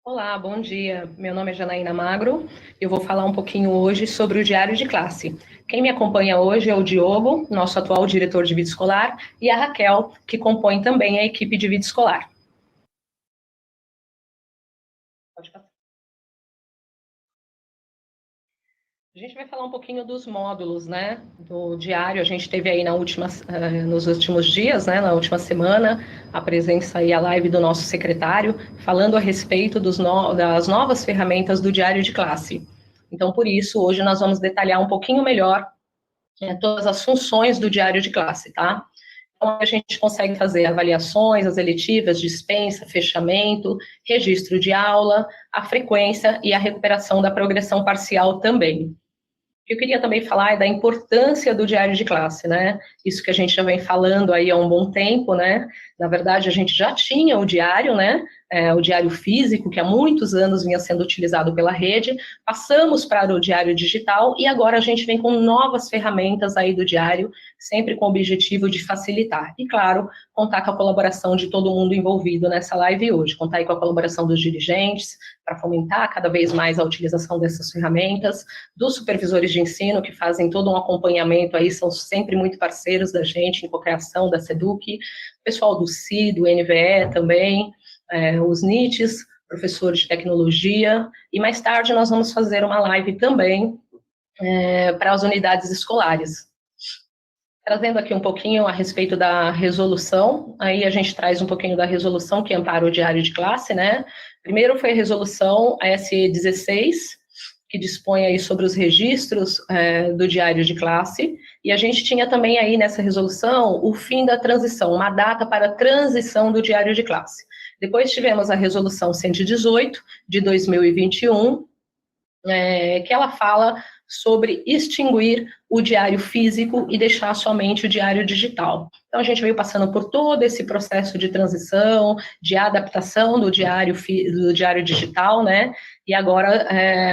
Olá, bom dia. Meu nome é Janaína Magro. Eu vou falar um pouquinho hoje sobre o diário de classe. Quem me acompanha hoje é o Diogo, nosso atual diretor de vida escolar, e a Raquel, que compõe também a equipe de vida escolar. Pode passar. A gente vai falar um pouquinho dos módulos, né, do diário. A gente teve aí nos últimos dias, né, na última semana, a presença e a live do nosso secretário, falando a respeito das novas ferramentas do diário de classe. Então, por isso, hoje nós vamos detalhar um pouquinho melhor todas as funções do diário de classe, tá? Então, a gente consegue fazer avaliações, as eletivas, dispensa, fechamento, registro de aula, a frequência e a recuperação da progressão parcial também. Eu queria também falar da importância do diário de classe, né? Isso que a gente já vem falando aí há um bom tempo, né? Na verdade, a gente já tinha o diário, né? O diário físico, que há muitos anos vinha sendo utilizado pela rede, passamos para o diário digital e agora a gente vem com novas ferramentas aí do diário, sempre com o objetivo de facilitar. E, claro, contar com a colaboração de todo mundo envolvido nessa live hoje, contar aí com a colaboração dos dirigentes, para fomentar cada vez mais a utilização dessas ferramentas, dos supervisores de ensino, que fazem todo um acompanhamento aí, são sempre muito parceiros da gente em qualquer ação da SEDUC, o pessoal do CI, do NVE também, os NITs, professores de tecnologia, e mais tarde nós vamos fazer uma live também para as unidades escolares. Trazendo aqui um pouquinho a respeito da resolução, aí a gente traz um pouquinho da resolução que ampara o diário de classe, né? Primeiro foi a resolução SE 16, que dispõe aí sobre os registros do diário de classe, e a gente tinha também aí nessa resolução o fim da transição, uma data para a transição do diário de classe. Depois tivemos a resolução 118, de 2021, que ela fala sobre extinguir o diário físico e deixar somente o diário digital. Então, a gente veio passando por todo esse processo de transição, de adaptação do diário digital, né? E agora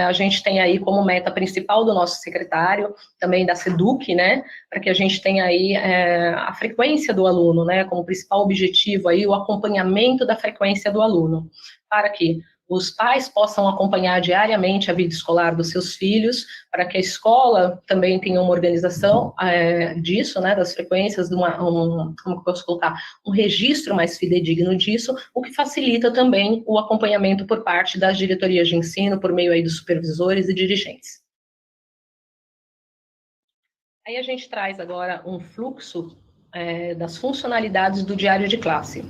a gente tem aí como meta principal do nosso secretário, também da SEDUC, né? Para que a gente tenha aí a frequência do aluno, né? Como principal objetivo aí o acompanhamento da frequência do aluno, para que os pais possam acompanhar diariamente a vida escolar dos seus filhos, para que a escola também tenha uma organização disso, né, das frequências, como eu posso colocar, um registro mais fidedigno disso, o que facilita também o acompanhamento por parte das diretorias de ensino, por meio aí dos supervisores e dirigentes. Aí a gente traz agora um fluxo das funcionalidades do diário de classe.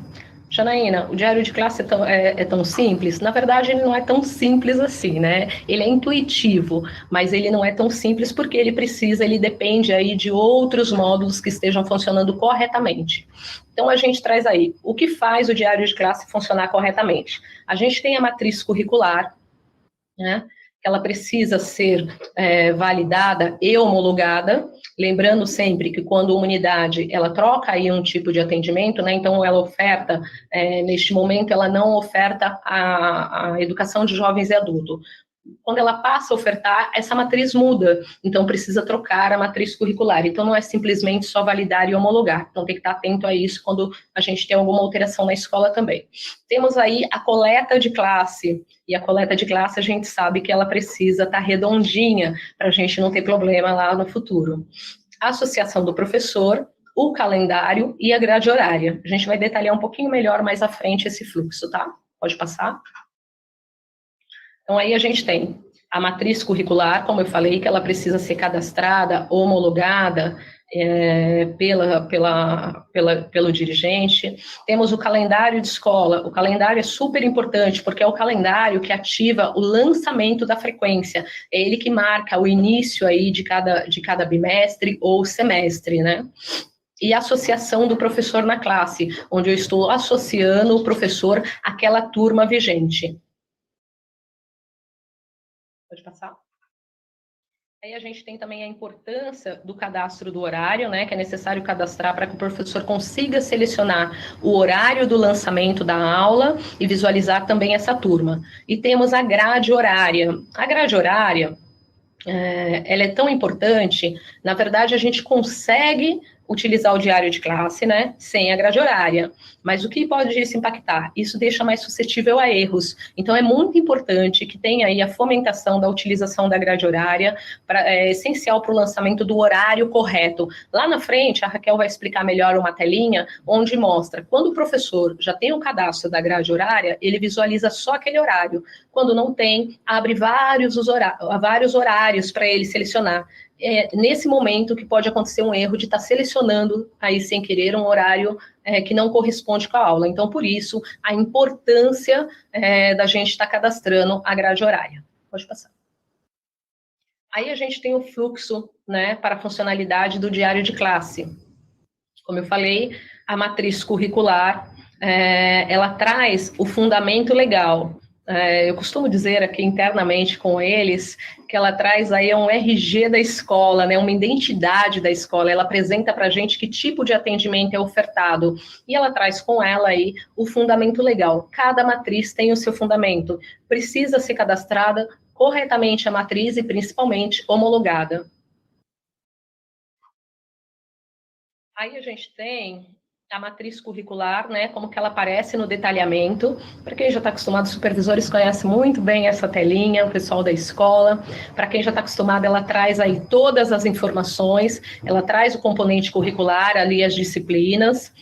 Janaína, o diário de classe é tão simples? Na verdade, ele não é tão simples assim, né? Ele é intuitivo, mas ele não é tão simples porque ele depende aí de outros módulos que estejam funcionando corretamente. Então, a gente traz aí o que faz o diário de classe funcionar corretamente. A gente tem a matriz curricular, né? Ela precisa ser validada e homologada, lembrando sempre que quando uma unidade, ela troca aí um tipo de atendimento, né, então ela oferta, neste momento, ela não oferta a educação de jovens e adultos. Quando ela passa a ofertar, essa matriz muda, então precisa trocar a matriz curricular. Então, não é simplesmente só validar e homologar. Então, tem que estar atento a isso quando a gente tem alguma alteração na escola também. Temos aí a coleta de classe, e a coleta de classe a gente sabe que ela precisa estar redondinha, para a gente não ter problema lá no futuro. A associação do professor, o calendário e a grade horária. A gente vai detalhar um pouquinho melhor mais à frente esse fluxo, tá? Pode passar? Então, aí a gente tem a matriz curricular, como eu falei, que ela precisa ser cadastrada, homologada pelo dirigente. Temos o calendário de escola. O calendário é super importante, porque é o calendário que ativa o lançamento da frequência. É ele que marca o início aí de cada bimestre ou semestre, né? E a associação do professor na classe, onde eu estou associando o professor àquela turma vigente. Pode passar? Aí a gente tem também a importância do cadastro do horário, né, que é necessário cadastrar para que o professor consiga selecionar o horário do lançamento da aula e visualizar também essa turma. E temos a grade horária. A grade horária, ela é tão importante, na verdade a gente consegue utilizar o diário de classe, né, sem a grade horária. Mas o que pode isso impactar? Isso deixa mais suscetível a erros. Então, é muito importante que tenha aí a fomentação da utilização da grade horária, é essencial para o lançamento do horário correto. Lá na frente, a Raquel vai explicar melhor uma telinha onde mostra, quando o professor já tem o cadastro da grade horária, ele visualiza só aquele horário. Quando não tem, abre vários horários para ele selecionar. É nesse momento que pode acontecer um erro de estar selecionando aí sem querer um horário que não corresponde com a aula. Então, por isso, a importância da gente estar cadastrando a grade horária. Pode passar. Aí a gente tem o fluxo, né, para a funcionalidade do diário de classe. Como eu falei, a matriz curricular, ela traz o fundamento legal. Eu costumo dizer aqui internamente com eles que ela traz aí um RG da escola, né, uma identidade da escola. Ela apresenta para a gente que tipo de atendimento é ofertado e ela traz com ela aí o fundamento legal. Cada matriz tem o seu fundamento. Precisa ser cadastrada corretamente a matriz e principalmente homologada. Aí a gente tem a matriz curricular, né, como que ela aparece no detalhamento. Para quem já está acostumado, os supervisores conhecem muito bem essa telinha, o pessoal da escola. Para quem já está acostumado, ela traz aí todas as informações, ela traz o componente curricular, ali as disciplinas,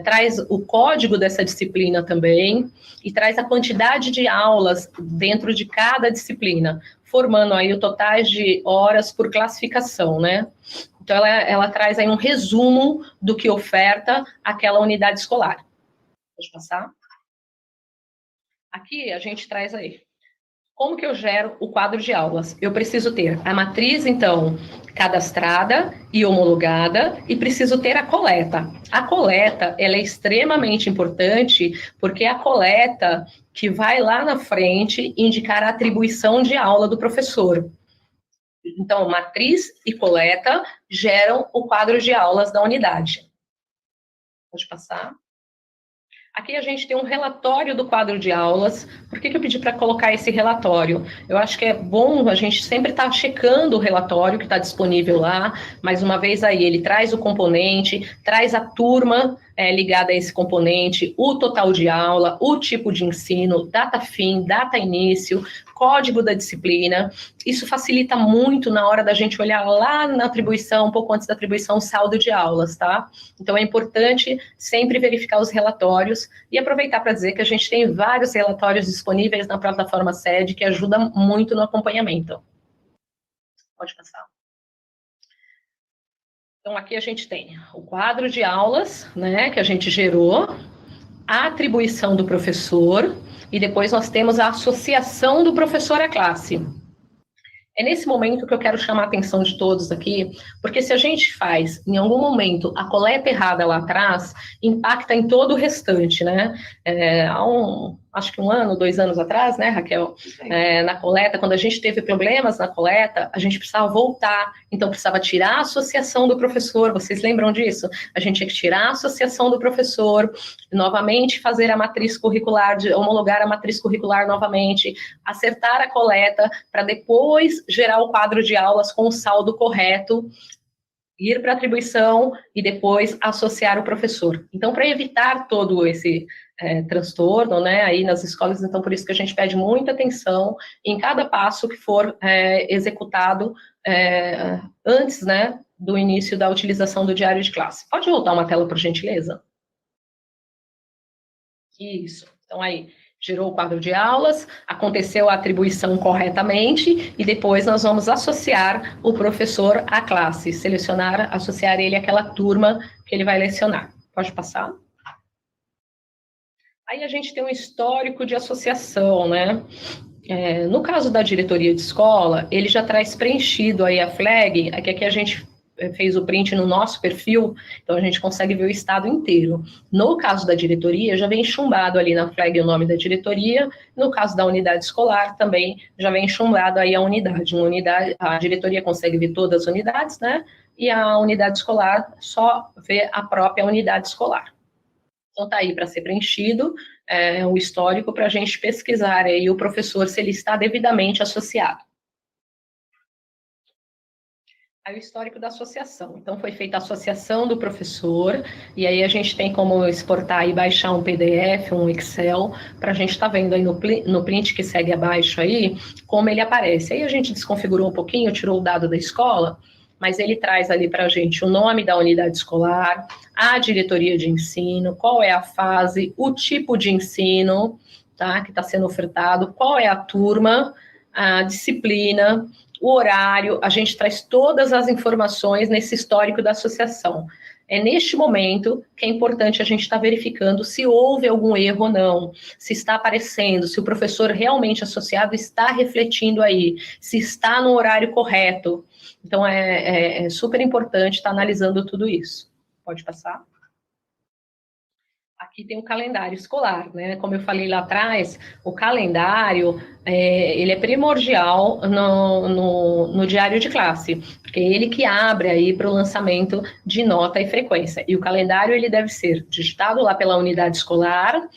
traz o código dessa disciplina também, e traz a quantidade de aulas dentro de cada disciplina, formando aí o total de horas por classificação, né? Então, ela traz aí um resumo do que oferta aquela unidade escolar. Pode passar? Aqui a gente traz aí. Como que eu gero o quadro de aulas? Eu preciso ter a matriz, então, cadastrada e homologada, e preciso ter a coleta. A coleta, ela é extremamente importante, porque é a coleta que vai lá na frente indicar a atribuição de aula do professor. Então, matriz e coleta geram o quadro de aulas da unidade. Pode passar. Aqui a gente tem um relatório do quadro de aulas. Por que eu pedi para colocar esse relatório? Eu acho que é bom a gente sempre estar checando o relatório que está disponível lá. Mais uma vez aí, ele traz o componente, traz a turma ligada a esse componente, o total de aula, o tipo de ensino, data fim, data início, código da disciplina. Isso facilita muito na hora da gente olhar lá na atribuição, um pouco antes da atribuição, o saldo de aulas, tá? Então, é importante sempre verificar os relatórios e aproveitar para dizer que a gente tem vários relatórios disponíveis na plataforma SED que ajudam muito no acompanhamento. Pode passar. Então, aqui a gente tem o quadro de aulas, né, que a gente gerou, a atribuição do professor, e depois nós temos a associação do professor à classe. É nesse momento que eu quero chamar a atenção de todos aqui, porque se a gente faz, em algum momento, a coleta errada lá atrás, impacta em todo o restante, né? Acho que 1 ano, 2 anos atrás, né, Raquel? Na coleta, quando a gente teve problemas na coleta, a gente precisava voltar, então precisava tirar a associação do professor, vocês lembram disso? A gente tinha que tirar a associação do professor, novamente fazer a matriz curricular, homologar a matriz curricular novamente, acertar a coleta, para depois gerar o quadro de aulas com o saldo correto, ir para a atribuição e depois associar o professor. Então, para evitar todo esse transtorno, né, aí nas escolas, então por isso que a gente pede muita atenção em cada passo que for executado antes, né, do início da utilização do diário de classe. Pode voltar uma tela, por gentileza? Isso. Então, aí, gerou o quadro de aulas, aconteceu a atribuição corretamente, e depois nós vamos associar o professor à classe, selecionar, associar ele àquela turma que ele vai lecionar. Pode passar? Aí a gente tem um histórico de associação, né? No caso da diretoria de escola, ele já traz preenchido aí a flag, aqui a gente fez o print no nosso perfil, então a gente consegue ver o estado inteiro. No caso da diretoria, já vem chumbado ali na flag o nome da diretoria, no caso da unidade escolar, também já vem chumbado aí a unidade. A diretoria consegue ver todas as unidades, né? E a unidade escolar só vê a própria unidade escolar. Então, está aí para ser preenchido o histórico para a gente pesquisar aí o professor se ele está devidamente associado. Aí o histórico da associação. Então, foi feita a associação do professor, e aí a gente tem como exportar e baixar um PDF, um Excel, para a gente estar vendo aí no print que segue abaixo aí, como ele aparece. Aí a gente desconfigurou um pouquinho, tirou o dado da escola, mas ele traz ali para a gente o nome da unidade escolar, a diretoria de ensino, qual é a fase, o tipo de ensino, tá, que está sendo ofertado, qual é a turma, a disciplina, o horário, a gente traz todas as informações nesse histórico da associação. É neste momento que é importante a gente estar verificando se houve algum erro ou não, se está aparecendo, se o professor realmente associado está refletindo aí, se está no horário correto. Então, é super importante estar analisando tudo isso. Pode passar? Aqui tem o calendário escolar, né? Como eu falei lá atrás, o calendário ele é primordial no diário de classe, porque é ele que abre aí para o lançamento de nota e frequência. E o calendário ele deve ser digitado lá pela unidade escolar,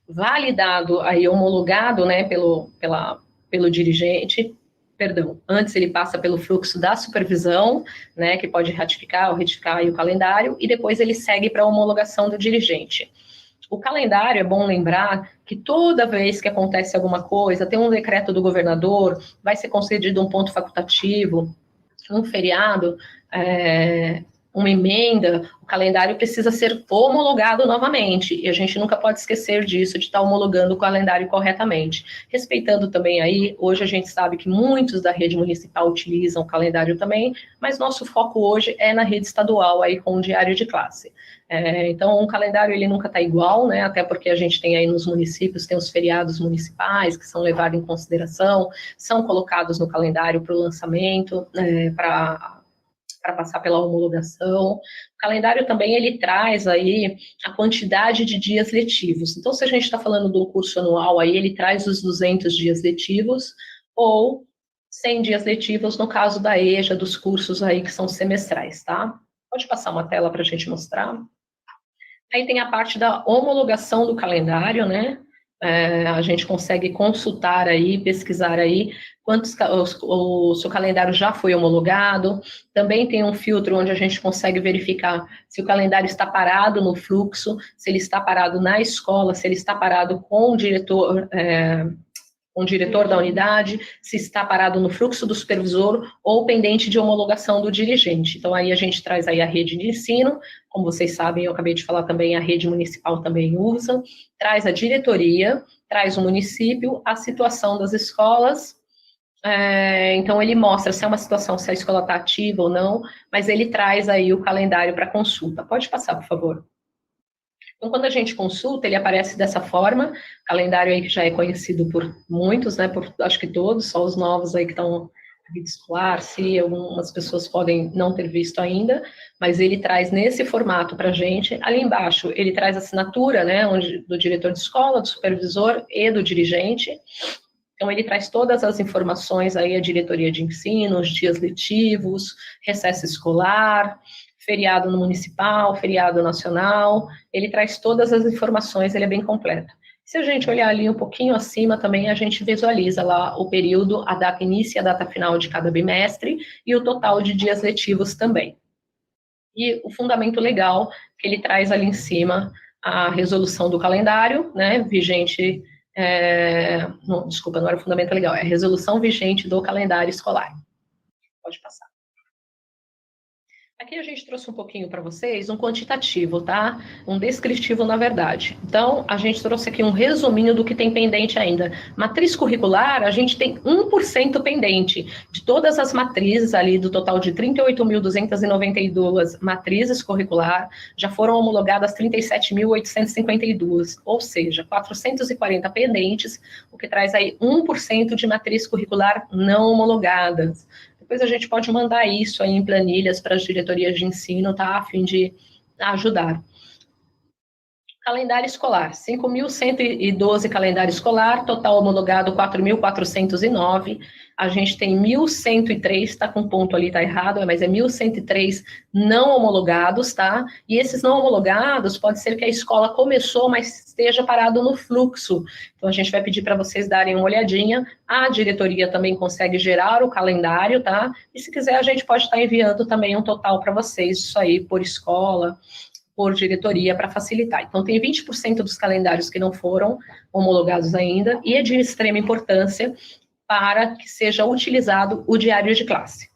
validado aí, homologado, né, pelo dirigente. Perdão, antes ele passa pelo fluxo da supervisão, né, que pode ratificar ou retificar aí o calendário, e depois ele segue para a homologação do dirigente. O calendário, é bom lembrar que toda vez que acontece alguma coisa, tem um decreto do governador, vai ser concedido um ponto facultativo, um feriado, uma emenda, o calendário precisa ser homologado novamente, e a gente nunca pode esquecer disso, de estar homologando o calendário corretamente. Respeitando também aí, hoje a gente sabe que muitos da rede municipal utilizam o calendário também, mas nosso foco hoje é na rede estadual, aí com o diário de classe. Então, o calendário ele nunca está igual, né? Até porque a gente tem aí nos municípios, tem os feriados municipais que são levados em consideração, são colocados no calendário para o lançamento, para passar pela homologação. O calendário também ele traz aí a quantidade de dias letivos. Então, se a gente está falando do curso anual, aí ele traz os 200 dias letivos ou 100 dias letivos no caso da EJA, dos cursos aí que são semestrais, tá? Pode passar uma tela para a gente mostrar? Aí tem a parte da homologação do calendário, né? A gente consegue consultar aí, pesquisar aí o seu calendário já foi homologado. Também tem um filtro onde a gente consegue verificar se o calendário está parado no fluxo, se ele está parado na escola, se ele está parado com o diretor da unidade, se está parado no fluxo do supervisor ou pendente de homologação do dirigente. Então, aí a gente traz aí a rede de ensino, como vocês sabem, eu acabei de falar também, a rede municipal também usa, traz a diretoria, traz o município, a situação das escolas, então ele mostra se é uma situação, se a escola está ativa ou não, mas ele traz aí o calendário para consulta. Pode passar, por favor. Então, quando a gente consulta, ele aparece dessa forma, calendário aí que já é conhecido por muitos, né, por acho que todos, só os novos aí que estão na vida escolar, se algumas pessoas podem não ter visto ainda, mas ele traz nesse formato para a gente. Ali embaixo, ele traz a assinatura, né, do diretor de escola, do supervisor e do dirigente. Então, ele traz todas as informações aí, a diretoria de ensino, os dias letivos, recesso escolar, feriado no municipal, feriado nacional, ele traz todas as informações, ele é bem completo. Se a gente olhar ali um pouquinho acima também, a gente visualiza lá o período, a data início e a data final de cada bimestre e o total de dias letivos também. E o fundamento legal, que ele traz ali em cima, a resolução do calendário, né, vigente, não, desculpa, não era o fundamento legal, é a resolução vigente do calendário escolar. Pode passar. Aqui a gente trouxe um pouquinho para vocês um quantitativo, tá? Um descritivo, na verdade. Então, a gente trouxe aqui um resuminho do que tem pendente ainda. Matriz curricular, a gente tem 1% pendente. De todas as matrizes ali, do total de 38.292 matrizes curricular, já foram homologadas 37.852, ou seja, 440 pendentes, o que traz aí 1% de matriz curricular não homologadas. Depois a gente pode mandar isso aí em planilhas para as diretorias de ensino, tá? A fim de ajudar. Calendário escolar, 5.112 calendário escolar, total homologado 4.409. A gente tem 1.103, está com ponto ali, está errado, mas é 1.103 não homologados, tá? E esses não homologados, pode ser que a escola começou, mas esteja parado no fluxo. Então, a gente vai pedir para vocês darem uma olhadinha. A diretoria também consegue gerar o calendário, tá? E se quiser, a gente pode estar enviando também um total para vocês, isso aí, por escola, por diretoria, para facilitar. Então, tem 20% dos calendários que não foram homologados ainda, e é de extrema importância para que seja utilizado o diário de classe.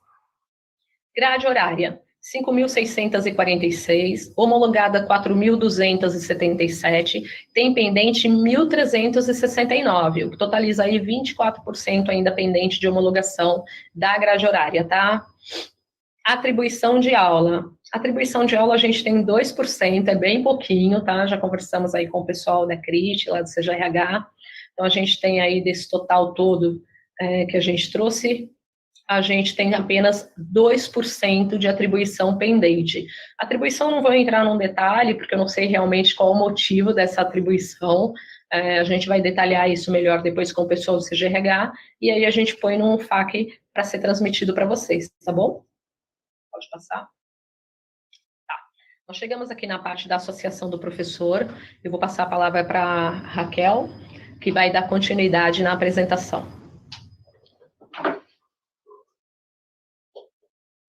Grade horária, 5.646, homologada 4.277, tem pendente 1.369, o que totaliza aí 24% ainda pendente de homologação da grade horária, tá? Atribuição de aula. Atribuição de aula a gente tem 2%, é bem pouquinho, tá? Já conversamos aí com o pessoal da CRIT, lá do CGRH. Então, a gente tem aí desse total todo que a gente trouxe, a gente tem apenas 2% de atribuição pendente. Atribuição não vou entrar num detalhe, porque eu não sei realmente qual o motivo dessa atribuição. A gente vai detalhar isso melhor depois com o pessoal do CGRH, e aí a gente põe num FAQ para ser transmitido para vocês, tá bom? Pode passar. Tá. Nós chegamos aqui na parte da associação do professor. Eu vou passar a palavra para a Raquel, que vai dar continuidade na apresentação.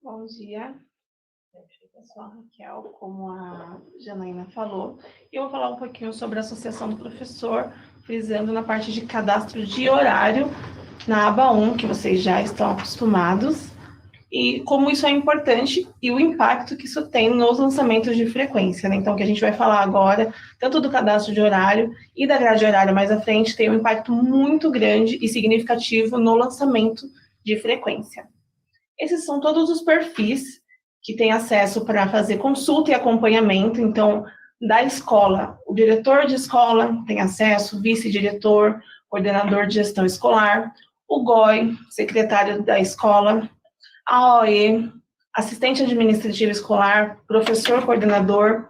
Bom dia. Eu sou a Raquel, como a Janaína falou. Eu vou falar um pouquinho sobre a associação do professor, frisando na parte de cadastro de horário, na aba 1, que vocês já estão acostumados. E como isso é importante e o impacto que isso tem nos lançamentos de frequência, né? Então, o que a gente vai falar agora, tanto do cadastro de horário e da grade horária mais à frente, tem um impacto muito grande e significativo no lançamento de frequência. Esses são todos os perfis que têm acesso para fazer consulta e acompanhamento. Então, da escola, o diretor de escola tem acesso, vice-diretor, coordenador de gestão escolar, o GOI, secretário da escola, a OE, assistente administrativo escolar, professor coordenador,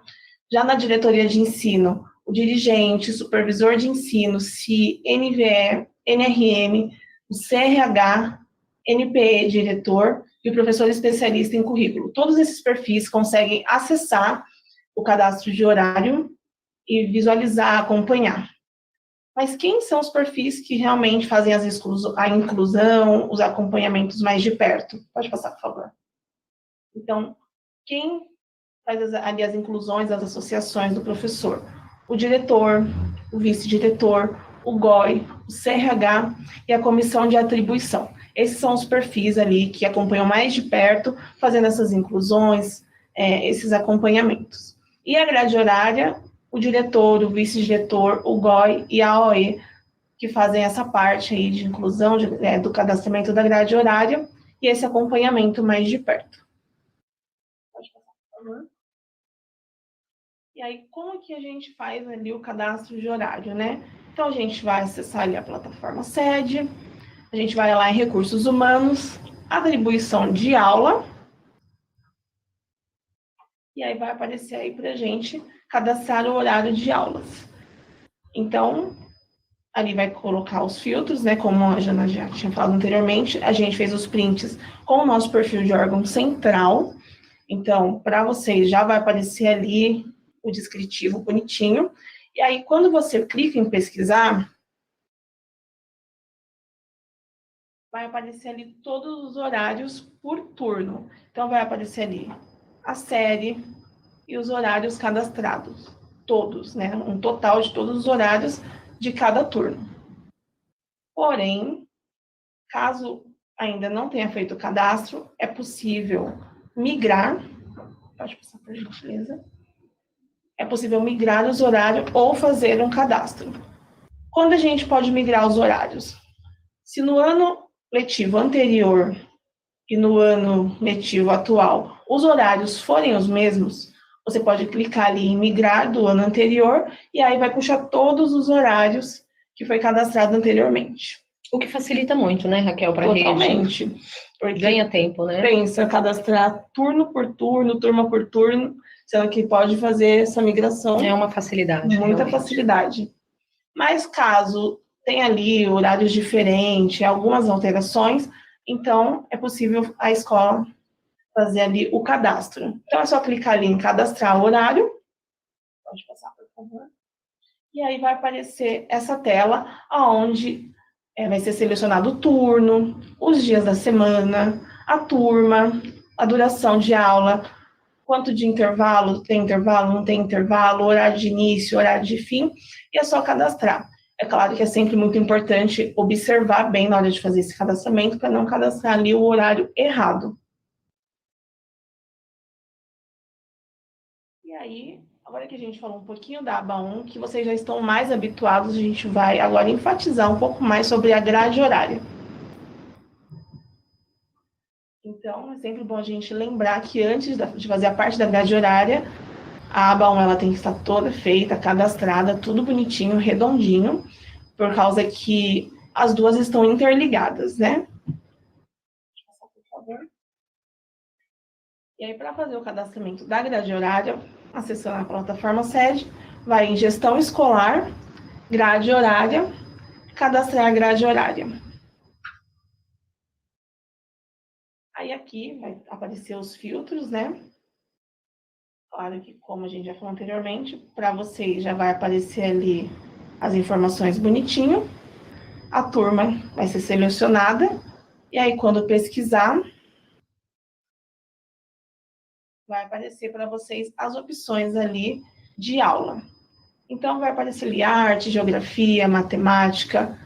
já na diretoria de ensino, o dirigente, supervisor de ensino, CI, NVE, NRM, o CRH, NPE, diretor, e o professor especialista em currículo. Todos esses perfis conseguem acessar o cadastro de horário e visualizar, acompanhar. Mas quem são os perfis que realmente fazem a inclusão, os acompanhamentos mais de perto? Pode passar, por favor. Então, quem faz ali as inclusões, as associações do professor? O diretor, o vice-diretor, o GOI, o CRH e a comissão de atribuição. Esses são os perfis ali que acompanham mais de perto, fazendo essas inclusões, esses acompanhamentos. E a grade horária, o diretor, o vice-diretor, o GOI e a OE, que fazem essa parte aí de inclusão, do cadastramento da grade horária e esse acompanhamento mais de perto. Pode passar, por favor. E aí, como que a gente faz ali o cadastro de horário, né? Então, a gente vai acessar ali a plataforma sede, a gente vai lá em recursos humanos, atribuição de aula, e aí vai aparecer aí pra gente cadastrar o horário de aulas. Então, ali vai colocar os filtros, né, como a Jana já tinha falado anteriormente, a gente fez os prints com o nosso perfil de órgão central. Então, para vocês já vai aparecer ali o descritivo bonitinho. E aí, quando você clica em pesquisar, vai aparecer ali todos os horários por turno. Então, vai aparecer ali a série e os horários cadastrados. Todos, né? Um total de todos os horários de cada turno. Porém, caso ainda não tenha feito o cadastro, é possível migrar. Pode passar, por gentileza. É possível migrar os horários ou fazer um cadastro. Quando a gente pode migrar os horários? Se no ano letivo anterior e no ano letivo atual os horários forem os mesmos, você pode clicar ali em migrar do ano anterior e aí vai puxar todos os horários que foi cadastrado anteriormente. O que facilita muito, né, Raquel, para a rede? Totalmente. Porque ganha tempo, né? Pensa, cadastrar turno por turno, turma por turno, sendo que pode fazer essa migração. É uma facilidade. Muita realmente. facilidade. Mas caso tenha ali horários diferentes, algumas alterações, então é possível a escola fazer ali o cadastro. Então é só clicar ali em cadastrar horário. Pode passar, por favor. E aí vai aparecer essa tela, onde vai ser selecionado o turno, os dias da semana, a turma, a duração de aula, quanto de intervalo, tem intervalo, não tem intervalo, horário de início, horário de fim, e é só cadastrar. É claro que é sempre muito importante observar bem na hora de fazer esse cadastramento, para não cadastrar ali o horário errado. E aí, agora que a gente falou um pouquinho da aba 1, que vocês já estão mais habituados, a gente vai agora enfatizar um pouco mais sobre a grade horária. Então, é sempre bom a gente lembrar que antes de fazer a parte da grade horária, a aba 1 ela tem que estar toda feita, cadastrada, tudo bonitinho, redondinho, por causa que as duas estão interligadas, né? Por favor. E aí, para fazer o cadastramento da grade horária, acessando a plataforma sede, vai em gestão escolar, grade horária, cadastrar a grade horária. Aí aqui vai aparecer os filtros, né? Claro que, como a gente já falou anteriormente, para vocês já vai aparecer ali as informações bonitinho. A turma vai ser selecionada. E aí, quando pesquisar, vai aparecer para vocês as opções ali de aula. Então, vai aparecer ali arte, geografia, matemática.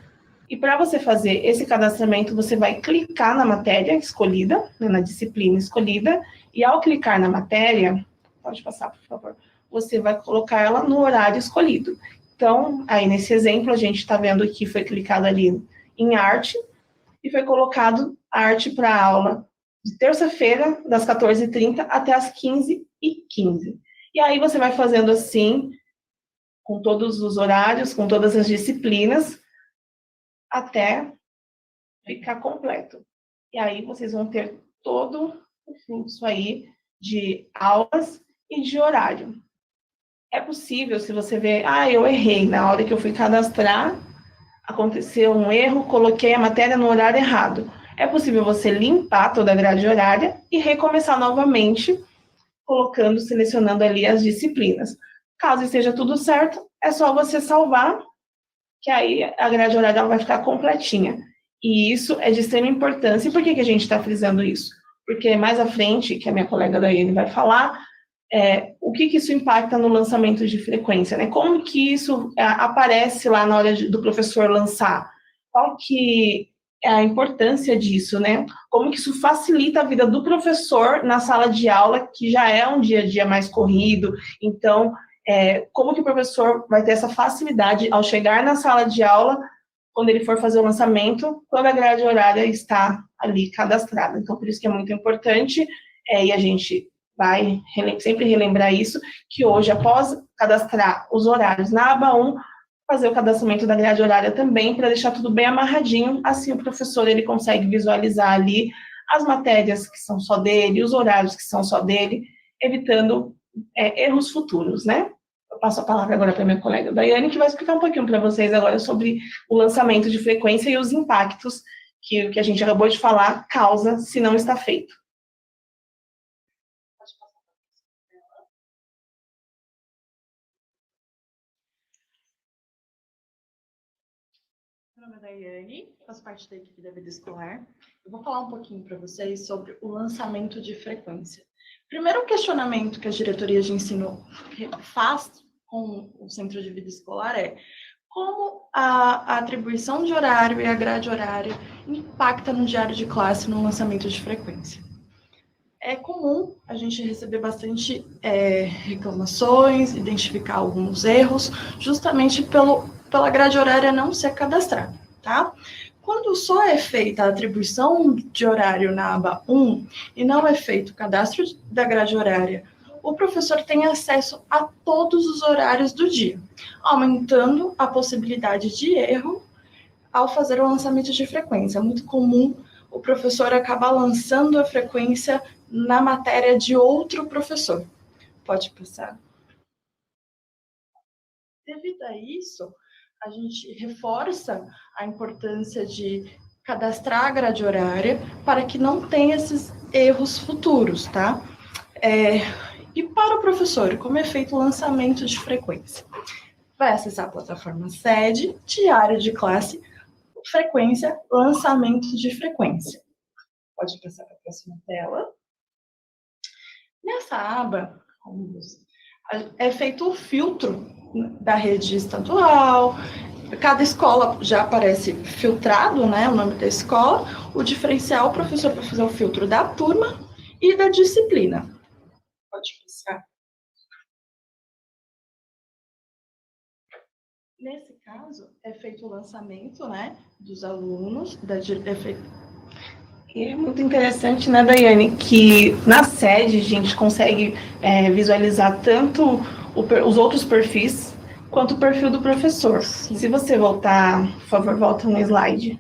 E para você fazer esse cadastramento, você vai clicar na matéria escolhida, né, na disciplina escolhida, e ao clicar na matéria, pode passar, por favor, você vai colocar ela no horário escolhido. Então, aí nesse exemplo, a gente está vendo que foi clicado ali em arte, e foi colocado arte para a aula de terça-feira, das 14h30 até as 15h15. E aí você vai fazendo assim, com todos os horários, com todas as disciplinas, até ficar completo. E aí vocês vão ter todo o fluxo aí de aulas e de horário. É possível, se você ver, eu errei, na hora que eu fui cadastrar, aconteceu um erro, coloquei a matéria no horário errado. É possível você limpar toda a grade horária e recomeçar novamente, selecionando ali as disciplinas. Caso esteja tudo certo, é só você salvar, que aí a grade horária vai ficar completinha. E isso é de extrema importância. E por que a gente está frisando isso? Porque mais à frente, que a minha colega Daiane vai falar, o que isso impacta no lançamento de frequência, né? Como que isso aparece lá na hora do professor lançar? Qual que é a importância disso, né? Como que isso facilita a vida do professor na sala de aula, que já é um dia a dia mais corrido. Então, como que o professor vai ter essa facilidade ao chegar na sala de aula, quando ele for fazer o lançamento, quando a grade horária está ali cadastrada. Então, por isso que é muito importante, e a gente vai sempre relembrar isso, que hoje, após cadastrar os horários na aba 1, fazer o cadastramento da grade horária também, para deixar tudo bem amarradinho, assim o professor ele consegue visualizar ali as matérias que são só dele, os horários que são só dele, evitando erros futuros, né? Eu passo a palavra agora para minha colega Daiane, que vai explicar um pouquinho para vocês agora sobre o lançamento de frequência e os impactos que o que a gente acabou de falar causa se não está feito. Meu nome é Daiane, faço parte da equipe da Vida Escolar. Eu vou falar um pouquinho para vocês sobre o lançamento de frequência. Primeiro, um questionamento que a diretoria de ensino faz com o Centro de Vida Escolar é como a atribuição de horário e a grade horária impacta no diário de classe no lançamento de frequência. É comum a gente receber bastante reclamações, identificar alguns erros, justamente pela grade horária não ser cadastrada, tá? Quando só é feita a atribuição de horário na aba 1 e não é feito o cadastro da grade horária, o professor tem acesso a todos os horários do dia, aumentando a possibilidade de erro ao fazer o lançamento de frequência. É muito comum o professor acabar lançando a frequência na matéria de outro professor. Pode passar. Devido a isso, a gente reforça a importância de cadastrar a grade horária para que não tenha esses erros futuros, tá? E para o professor, como é feito o lançamento de frequência? Vai acessar a plataforma sede, diário de classe, frequência, lançamento de frequência. Pode passar para a próxima tela. Nessa aba, é feito o filtro da rede estadual. Cada escola já aparece filtrado, né, o nome da escola. O diferencial, o professor vai fazer o filtro da turma e da disciplina. Pode passar. Nesse caso, é feito o lançamento, né, dos alunos, E é muito interessante, né, Daiane, que na sede a gente consegue visualizar tanto os outros perfis quanto o perfil do professor. Sim. Se você voltar, por favor, volta no slide.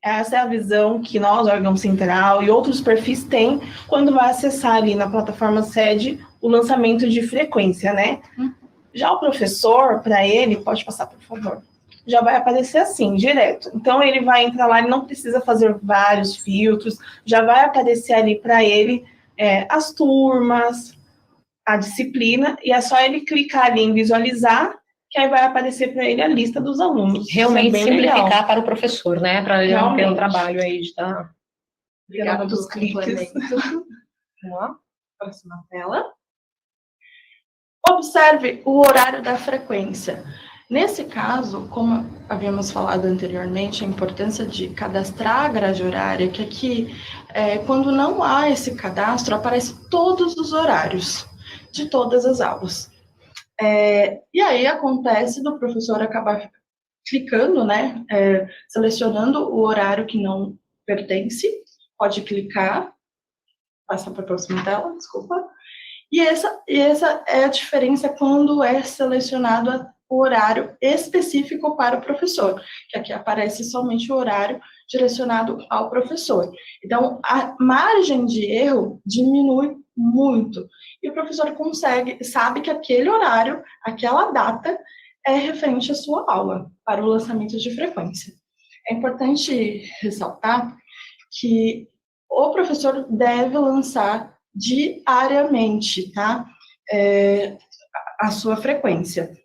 Essa é a visão que nós, órgão central e outros perfis têm quando vai acessar ali na plataforma sede o lançamento de frequência, né? Já o professor, para ele, pode passar, por favor, já vai aparecer assim, direto. Então, ele vai entrar lá, ele não precisa fazer vários filtros, já vai aparecer ali para ele as turmas, a disciplina, e é só ele clicar ali em visualizar, que aí vai aparecer para ele a lista dos alunos. Realmente simplificar para o professor, né? Para ele não ter um trabalho aí de estar... Obrigada dos cliques. Vamos lá. Próxima tela. Observe o horário da frequência. Nesse caso, como havíamos falado anteriormente, a importância de cadastrar a grade horária, que aqui, quando não há esse cadastro, aparece todos os horários de todas as aulas. E aí acontece do professor acabar clicando, né, selecionando o horário que não pertence, pode clicar, passa para a próxima tela, desculpa. E essa é a diferença quando é selecionado o horário específico para o professor, que aqui aparece somente o horário direcionado ao professor. Então, a margem de erro diminui muito. E o professor sabe que aquele horário, aquela data, é referente à sua aula, para o lançamento de frequência. É importante ressaltar que o professor deve lançar diariamente, tá? A sua frequência.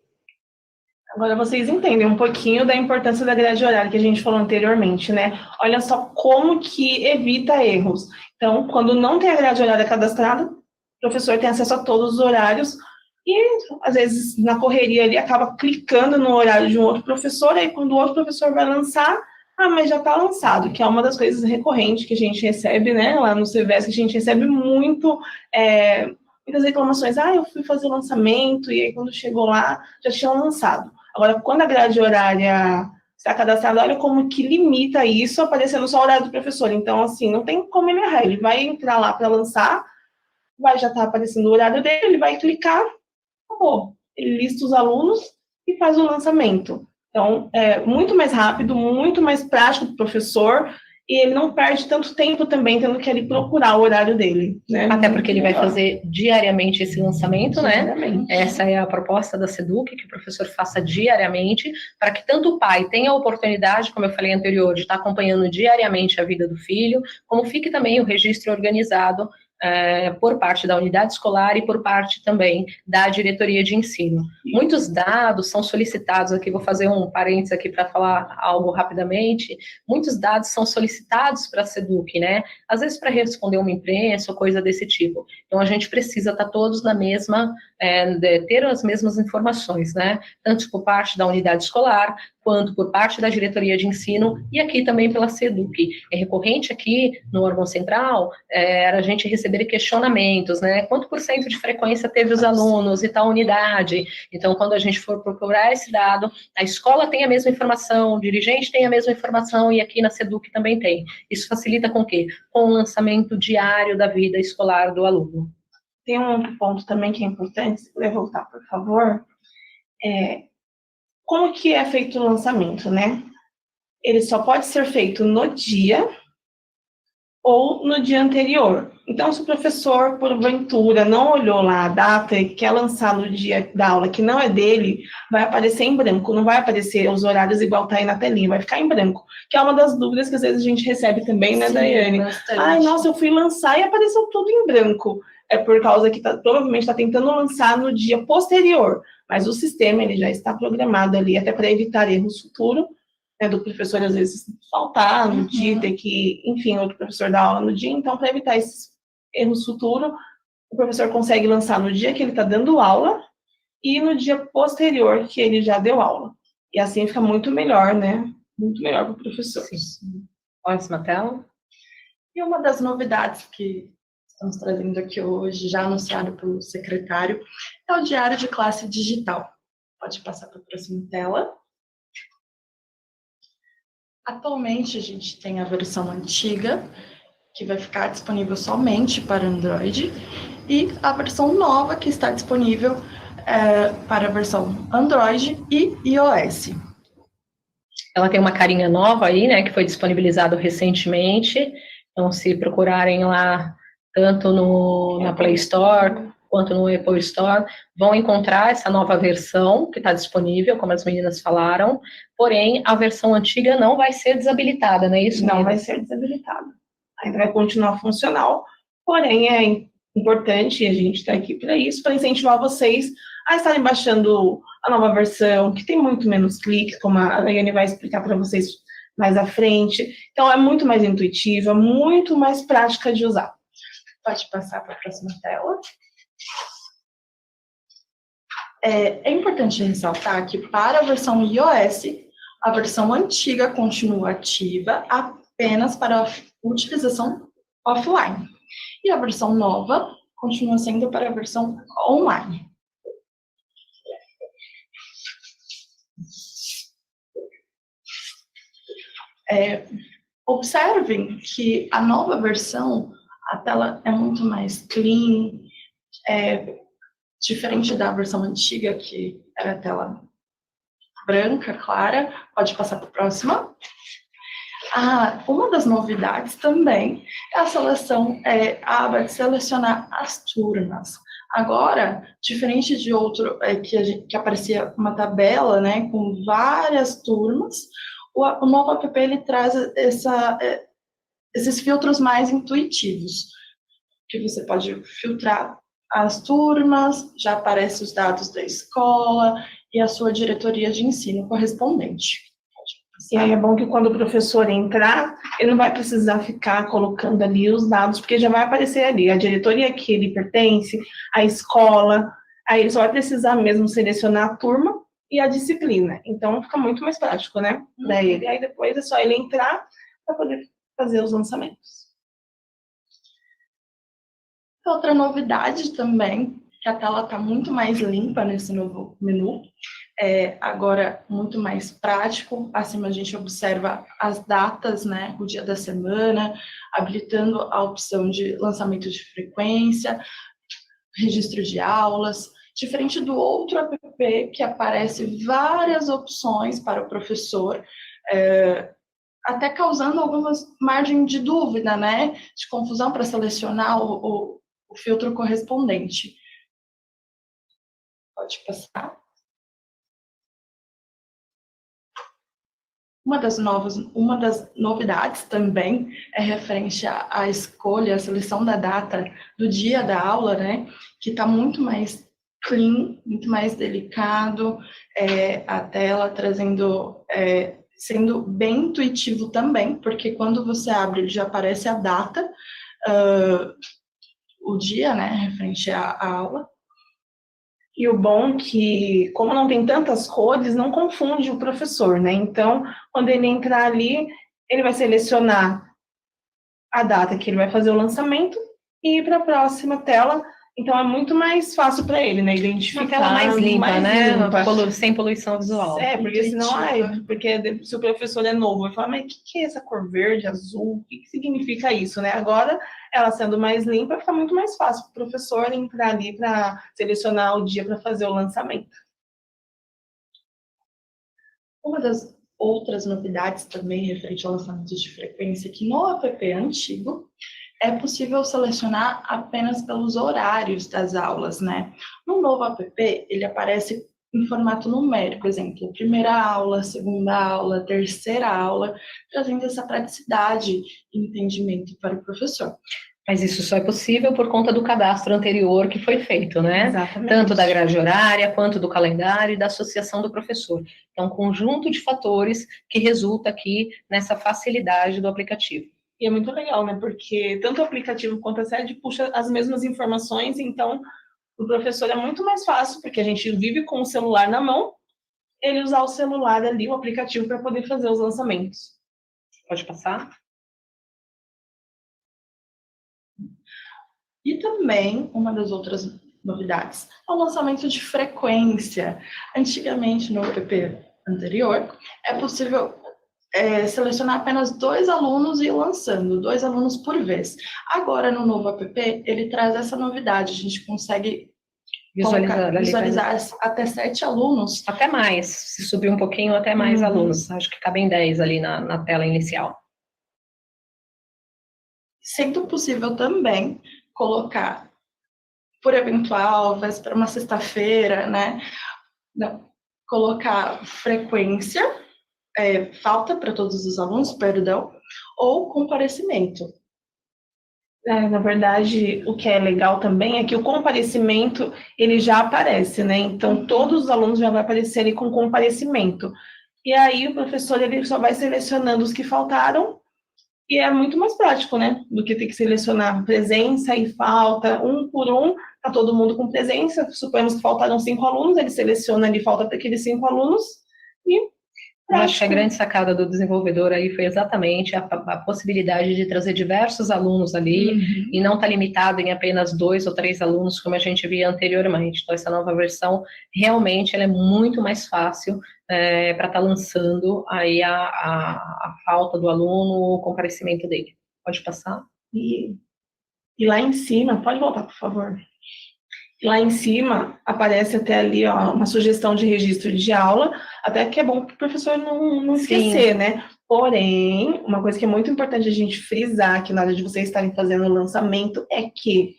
Agora vocês entendem um pouquinho da importância da grade horária que a gente falou anteriormente, né? Olha só como que evita erros. Então, quando não tem a grade horária cadastrada, o professor tem acesso a todos os horários e, às vezes, na correria ele acaba clicando no horário de um outro professor, aí quando o outro professor vai lançar, mas já está lançado, que é uma das coisas recorrentes que a gente recebe, né? Lá no CVS, que a gente recebe muitas reclamações. Eu fui fazer o lançamento e aí quando chegou lá, já tinham lançado. Agora, quando a grade horária está cadastrada, olha como que limita isso, aparecendo só o horário do professor. Então, assim, não tem como ele errar. Ele vai entrar lá para lançar, vai já estar aparecendo o horário dele, ele vai clicar, acabou. Ele lista os alunos e faz o lançamento. Então, é muito mais rápido, muito mais prático para o professor, e ele não perde tanto tempo também tendo que ali procurar o horário dele, né? Até porque ele vai fazer diariamente esse lançamento, diariamente, né? Essa é a proposta da SEDUC, que o professor faça diariamente, para que tanto o pai tenha a oportunidade, como eu falei anterior, de estar acompanhando diariamente a vida do filho, como fique também o registro organizado por parte da unidade escolar e por parte também da diretoria de ensino. Muitos dados são solicitados, aqui vou fazer um parênteses aqui para falar algo rapidamente, muitos dados são solicitados para a SEDUC, né? Às vezes para responder uma imprensa ou coisa desse tipo. Então a gente precisa estar todos na mesma, ter as mesmas informações, né? Tanto por parte da unidade escolar, quanto por parte da diretoria de ensino e aqui também pela SEDUC. É recorrente aqui no órgão central a gente receber questionamentos, né? Quanto por cento de frequência teve os alunos e tal unidade? Então, quando a gente for procurar esse dado, a escola tem a mesma informação, o dirigente tem a mesma informação e aqui na SEDUC também tem. Isso facilita com o quê? Com o lançamento diário da vida escolar do aluno. Tem um outro ponto também que é importante, se puder voltar, por favor, como que é feito o lançamento, né? Ele só pode ser feito no dia ou no dia anterior. Então, se o professor, porventura, não olhou lá a data e quer lançar no dia da aula que não é dele, vai aparecer em branco, não vai aparecer os horários igual tá aí na telinha, vai ficar em branco. Que é uma das dúvidas que às vezes a gente recebe também, né, Sim, Daiane? bastante. Ai, nossa, eu fui lançar e apareceu tudo em branco. É por causa que provavelmente está tentando lançar no dia posterior, mas o sistema ele já está programado ali até para evitar erros futuros, né, do professor às vezes faltar no dia, ter que, enfim, outro professor dar aula no dia. Então, para evitar esses erros futuros, o professor consegue lançar no dia que ele está dando aula e no dia posterior que ele já deu aula. E assim fica muito melhor, né? Muito melhor para o professor. Sim. Ótima tela. E uma das novidades que estamos trazendo aqui hoje, já anunciado pelo secretário, é o diário de classe digital. Pode passar para a próxima tela. Atualmente, a gente tem a versão antiga, que vai ficar disponível somente para Android, e a versão nova, que está disponível para a versão Android e iOS. Ela tem uma carinha nova aí, né, que foi disponibilizado recentemente. Então, se procurarem lá, tanto na Play Store quanto no Apple Store, vão encontrar essa nova versão que está disponível, como as meninas falaram. Porém, a versão antiga não vai ser desabilitada, não é isso, Não meninas? vai ser desabilitada. Ainda vai continuar funcional, porém é importante, e a gente está aqui para isso, para incentivar vocês a estarem baixando a nova versão, que tem muito menos cliques, como a Daiane vai explicar para vocês mais à frente. Então, é muito mais intuitiva, muito mais prática de usar. Pode passar para a próxima tela. É importante ressaltar que para a versão iOS, a versão antiga continua ativa apenas para a utilização offline. E a versão nova continua sendo para a versão online. Observem que a nova versão, a tela é muito mais clean, diferente da versão antiga, que era a tela branca, clara. Pode passar para a próxima. Uma das novidades também é a seleção, a aba de selecionar as turmas. Agora, diferente de outro, que aparecia uma tabela, né, com várias turmas, o novo app ele traz esses filtros mais intuitivos, que você pode filtrar as turmas, já aparecem os dados da escola e a sua diretoria de ensino correspondente. E aí é bom que quando o professor entrar, ele não vai precisar ficar colocando ali os dados, porque já vai aparecer ali a diretoria que ele pertence, a escola, aí ele só vai precisar mesmo selecionar a turma e a disciplina. Então fica muito mais prático, né, para ele. Aí depois é só ele entrar para poder fazer os lançamentos. Outra novidade também, que a tela está muito mais limpa nesse novo menu, agora muito mais prático. Acima a gente observa as datas, né, o dia da semana, habilitando a opção de lançamento de frequência, registro de aulas, diferente do outro app que aparece várias opções para o professor, até causando algumas margem de dúvida, né, de confusão para selecionar o filtro correspondente. Pode passar. Uma das novidades também é referente à escolha, à seleção da data do dia da aula, né, que está muito mais clean, muito mais delicado, a tela trazendo, sendo bem intuitivo também, porque quando você abre, já aparece a data, o dia, né, referente à aula. E o bom é que, como não tem tantas cores, não confunde o professor, né? Então, quando ele entrar ali, ele vai selecionar a data que ele vai fazer o lançamento e ir para a próxima tela. Então, é muito mais fácil para ele, né? Identificar. Uma tela mais limpa, né? Limpa. Sem poluição visual. Porque senão, porque se o professor é novo, vai falar, mas o que é essa cor verde, azul? O que significa isso, né? Agora, ela sendo mais limpa, fica muito mais fácil para o professor entrar ali para selecionar o dia para fazer o lançamento. Uma das outras novidades também referente ao lançamento de frequência, que no app antigo é possível selecionar apenas pelos horários das aulas, né? No novo app, ele aparece em formato numérico, exemplo, primeira aula, segunda aula, terceira aula, trazendo essa praticidade e entendimento para o professor. Mas isso só é possível por conta do cadastro anterior que foi feito, né? Exatamente. Tanto da grade horária, quanto do calendário e da associação do professor. Então, um conjunto de fatores que resulta aqui nessa facilidade do aplicativo. E é muito legal, né? Porque tanto o aplicativo quanto a sede puxa as mesmas informações, então o professor é muito mais fácil, porque a gente vive com o celular na mão, ele usar o celular ali, o aplicativo, para poder fazer os lançamentos. Pode passar? E também, uma das outras novidades, é o lançamento de frequência. Antigamente, no app anterior, é possível selecionar apenas 2 alunos e ir lançando, 2 alunos por vez. Agora, no novo app, ele traz essa novidade, a gente consegue visualizar até 7 alunos. Até mais, se subir um pouquinho, até mais alunos. Acho que cabem 10 ali na tela inicial. Sendo possível também colocar, por eventual, para uma sexta-feira, né? Não, colocar frequência, falta para todos os alunos, perdão, ou comparecimento. Na verdade, o que é legal também é que o comparecimento, ele já aparece, né? Então, todos os alunos já vão aparecer ali com comparecimento. E aí, o professor, ele só vai selecionando os que faltaram, e é muito mais prático, né? Do que ter que selecionar presença e falta, um por um, tá todo mundo com presença, suponhamos que faltaram 5 alunos, ele seleciona ali, falta para aqueles 5 alunos, e eu acho que a grande sacada do desenvolvedor aí foi exatamente a possibilidade de trazer diversos alunos ali e não estar limitado em apenas 2 ou 3 alunos, como a gente via anteriormente. Então, essa nova versão, realmente, ela é muito mais fácil para estar lançando aí a falta do aluno, o comparecimento dele. Pode passar? E lá em cima, pode voltar, por favor. Lá em cima aparece até ali, ó, uma sugestão de registro de aula, até que é bom para o professor não esquecer, né? Porém, uma coisa que é muito importante a gente frisar aqui na hora de vocês estarem fazendo o lançamento é que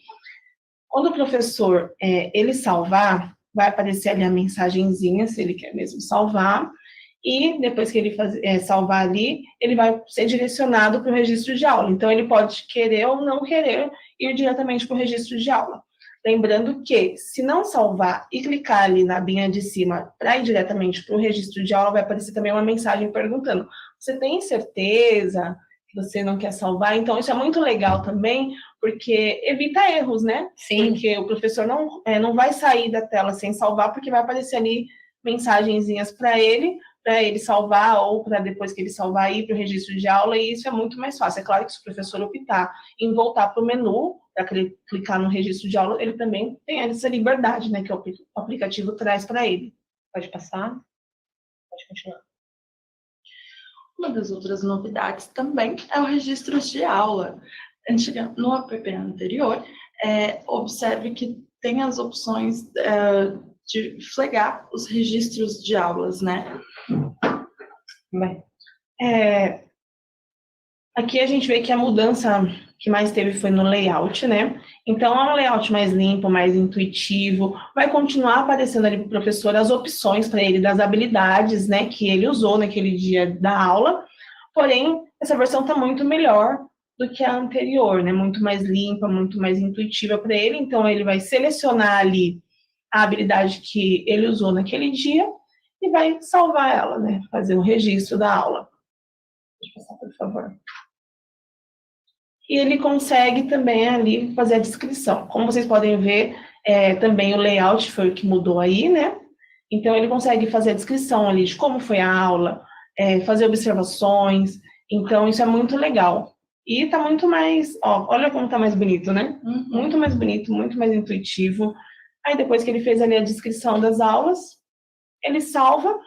quando o professor ele salvar, vai aparecer ali a mensagenzinha, se ele quer mesmo salvar, e depois que ele salvar ali, ele vai ser direcionado para o registro de aula. Então, ele pode querer ou não querer ir diretamente para o registro de aula. Lembrando que, se não salvar e clicar ali na abinha de cima para ir diretamente para o registro de aula, vai aparecer também uma mensagem perguntando: você tem certeza que você não quer salvar? Então, isso é muito legal também, porque evita erros, né? Sim. Porque o professor não vai sair da tela sem salvar, porque vai aparecer ali mensagenzinhas para ele salvar, ou para depois que ele salvar ir para o registro de aula, e isso é muito mais fácil. É claro que se o professor optar em voltar para o menu, para clicar no registro de aula, ele também tem essa liberdade, né, que o aplicativo traz para ele. Pode passar? Pode continuar. Uma das outras novidades também é o registro de aula. No app anterior, observe que tem as opções de flagar os registros de aulas, né? Bem, aqui a gente vê que a mudança que mais teve foi no layout, né? Então, é um layout mais limpo, mais intuitivo. Vai continuar aparecendo ali para o professor as opções para ele das habilidades, né, que ele usou naquele dia da aula. Porém, essa versão está muito melhor do que a anterior, né? Muito mais limpa, muito mais intuitiva para ele. Então, ele vai selecionar ali a habilidade que ele usou naquele dia e vai salvar ela, né? Fazer o registro da aula. Pode passar, por favor. E ele consegue também ali fazer a descrição. Como vocês podem ver, também o layout foi o que mudou aí, né? Então, ele consegue fazer a descrição ali de como foi a aula, fazer observações. Então, isso é muito legal. E tá muito mais... olha como tá mais bonito, né? Muito mais bonito, muito mais intuitivo. Aí, depois que ele fez ali a descrição das aulas, ele salva.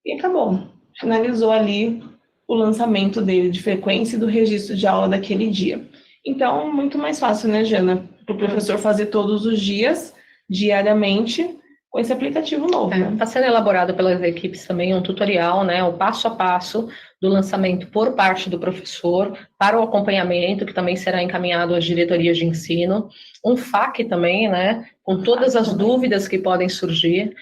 E acabou. Finalizou ali o lançamento dele de frequência e do registro de aula daquele dia. Então, muito mais fácil, né, Jana? Para o professor fazer todos os dias, diariamente, com esse aplicativo novo. Está sendo elaborado pelas equipes também um tutorial, né, o passo a passo do lançamento por parte do professor para o acompanhamento, que também será encaminhado às diretorias de ensino, um FAQ também, né, com todas as dúvidas que podem surgir.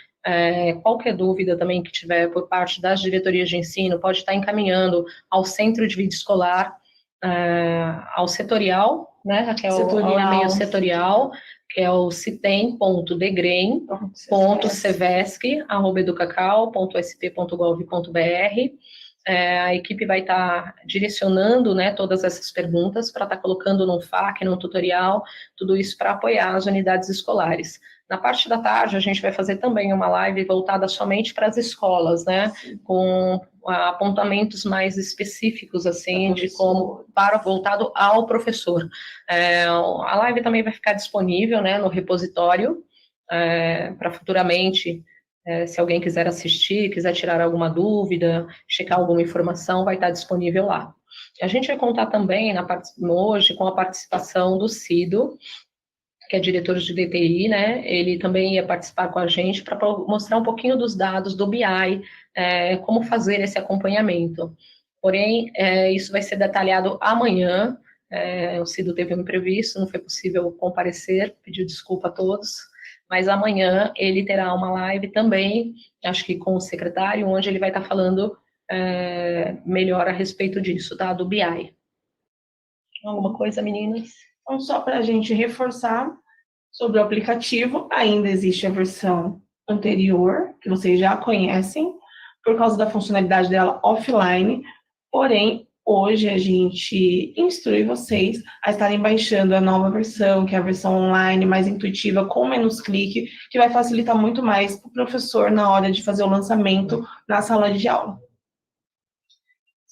Qualquer dúvida também que tiver por parte das diretorias de ensino pode estar encaminhando ao centro de vida escolar, ao setorial, né, Raquel, ao e-mail setorial, que é o citem.degrem.cevesc@educacau.sp.gov.br. A equipe vai estar direcionando, né, todas essas perguntas para estar colocando num FAQ, num tutorial, tudo isso para apoiar as unidades escolares. Na parte da tarde, a gente vai fazer também uma live voltada somente para as escolas, né, com apontamentos mais específicos, assim, de como, voltado ao professor. A live também vai ficar disponível, né, no repositório, para futuramente, se alguém quiser assistir, quiser tirar alguma dúvida, checar alguma informação, vai estar disponível lá. A gente vai contar também, hoje, com a participação do Cido, que é diretor de DTI, né? Ele também ia participar com a gente para mostrar um pouquinho dos dados do BI, como fazer esse acompanhamento. Porém, isso vai ser detalhado amanhã. O Cido teve um imprevisto, não foi possível comparecer, pediu desculpa a todos, mas amanhã ele terá uma live também, acho que com o secretário, onde ele vai estar falando melhor a respeito disso, tá? Do BI. Alguma coisa, meninas? Então, só para a gente reforçar sobre o aplicativo, ainda existe a versão anterior, que vocês já conhecem, por causa da funcionalidade dela offline, porém, hoje a gente instrui vocês a estarem baixando a nova versão, que é a versão online, mais intuitiva, com menos clique, que vai facilitar muito mais para o professor na hora de fazer o lançamento na sala de aula.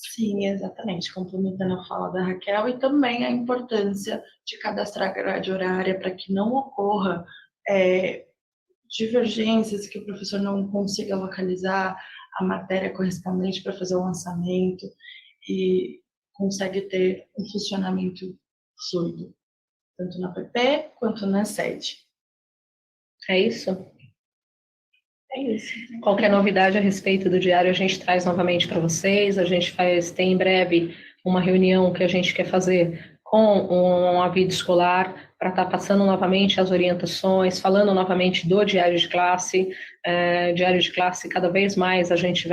Sim, exatamente, complementando a fala da Raquel, e também a importância de cadastrar grade horária para que não ocorra divergências, que o professor não consiga localizar a matéria correspondente para fazer o lançamento e consegue ter um funcionamento fluido, tanto na PP quanto na sede. É isso? É isso. Qualquer novidade a respeito do diário a gente traz novamente para vocês. A gente tem em breve uma reunião que a gente quer fazer com a vida escolar para estar passando novamente as orientações, falando novamente do diário de classe. Diário de classe, cada vez mais a gente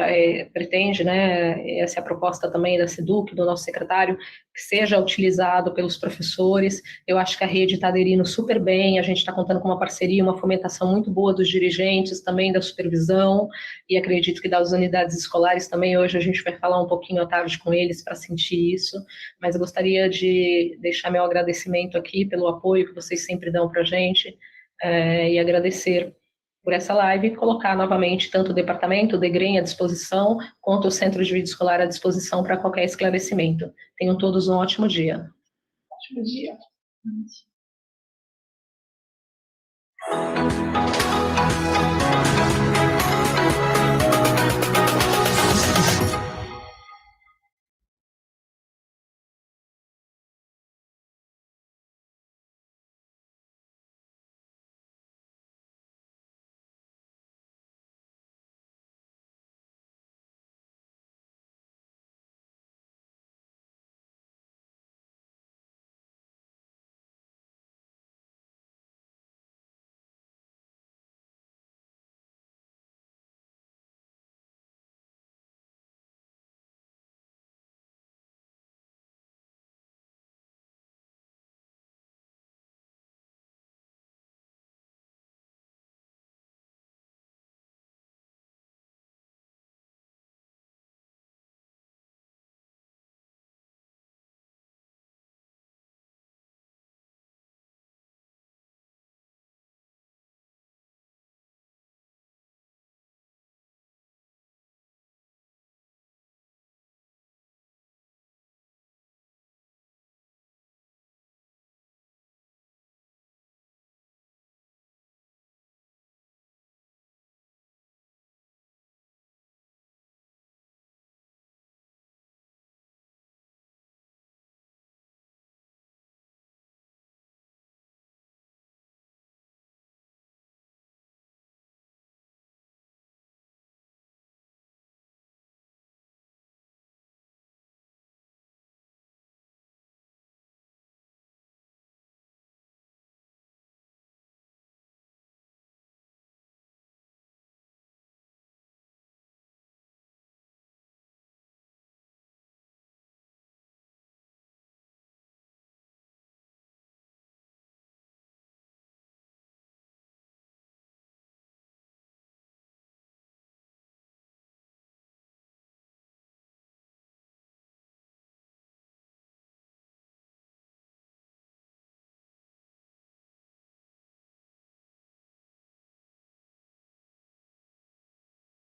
pretende, né, essa é a proposta também da SEDUC, do nosso secretário, que seja utilizado pelos professores. Eu acho que a rede está aderindo super bem, a gente está contando com uma parceria, uma fomentação muito boa dos dirigentes, também da supervisão, e acredito que das unidades escolares também. Hoje a gente vai falar um pouquinho à tarde com eles para sentir isso, mas eu gostaria de deixar meu agradecimento aqui pelo apoio que vocês sempre dão para a gente, e agradecer por essa live e colocar novamente tanto o departamento, o DEGREM à disposição, quanto o Centro de Vida Escolar à disposição para qualquer esclarecimento. Tenham todos um ótimo dia. Ótimo dia.